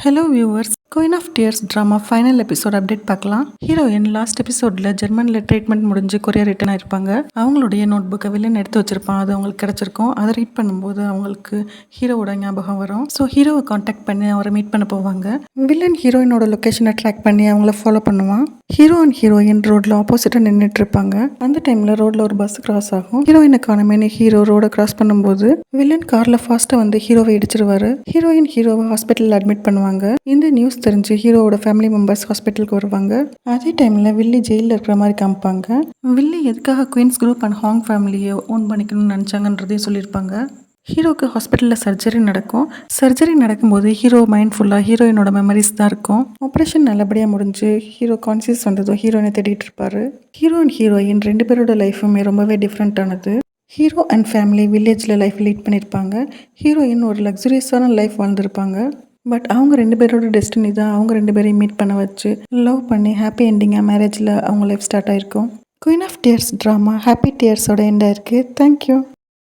Hello viewers, queen of tears drama final episode update பார்க்கலாம். Heroine last எபிசோட்ல ஜெர்மனில் treatment முடிஞ்சு கொரியா ரிட்டர்ன் ஆயிருப்பாங்க. அவங்களுடைய நோட் புக்கை வில்லன் எடுத்து வச்சிருப்பான். அது அவங்களுக்கு கிடைச்சிருக்கும். அதை ரீட் பண்ணும்போது அவங்களுக்கு ஹீரோவோட ஞாபகம் வரும். ஸோ ஹீரோவை காண்டாக்ட் பண்ணி அவரை மீட் பண்ண போவாங்க. வில்லன் ஹீரோயினோட லொக்கேஷனை ட்ராக் பண்ணி அவங்கள ஃபாலோ பண்ணுவான். ஹீரோ அண்ட் ஹீரோயின் ரோட்ல ஆப்போசிட்டா நின்றுட்டு இருப்பாங்க. அந்த டைம்ல ரோட்ல ஒரு பஸ் கிராஸ் ஆகும். ஹீரோயினை காணமேனு ஹீரோ ரோட கிராஸ் பண்ணும்போது வில்லன் கார்ல ஃபாஸ்டா வந்து ஹீரோவை இடிச்சிருவாரு. ஹீரோயின் ஹீரோவை ஹாஸ்பிட்டல் அட்மிட் பண்ணுவாங்க. இந்த நியூஸ் தெரிஞ்சு ஹீரோவோட ஃபேமிலி மெம்பர்ஸ் ஹாஸ்பிட்டலுக்கு வருவாங்க. அதே டைம்ல வில்லி ஜெயிலில் இருக்கிற மாதிரி காமிப்பாங்க. வில்லி எதுக்காக குயின்ஸ் குரூப் அண்ட் ஹாங் ஃபேமிலியை ஓன் பண்ணிக்கணும்னு நினச்சாங்கன்றதையும் சொல்லியிருப்பாங்க. ஹீரோக்கு ஹாஸ்பிட்டலில் சர்ஜரி நடக்கும். சர்ஜரி நடக்கும்போது ஹீரோ மைண்ட் ஃபுல்லாக ஹீரோயினோட மெமரிஸ் தான் இருக்கும். ஆப்ரேஷன் நல்லபடியாக முடிஞ்சு ஹீரோ கான்சியஸ் வந்ததும் ஹீரோயினை தேடிட்டு இருப்பாரு. ஹீரோ அண்ட் ஹீரோயின் ரெண்டு பேரோட லைஃபுமே ரொம்பவே டிஃப்ரெண்ட்டானது. ஹீரோ அண்ட் ஃபேமிலி வில்லேஜில் லைஃப் லீட் பண்ணியிருப்பாங்க. ஹீரோயின் ஒரு லக்ஸுரியஸான லைஃப் வாழ்ந்திருப்பாங்க. பட் அவங்க ரெண்டு பேரோட டெஸ்டினி தான் அவங்க ரெண்டு பேரையும் மீட் பண்ண வச்சு லவ் பண்ணி ஹாப்பி எண்டிங்காக மேரேஜில் அவங்க லைஃப் ஸ்டார்ட் ஆயிருக்கும். Queen of tears drama happy டியர்ஸோட எண்ட் ஆயிருக்கு. தேங்க்யூ.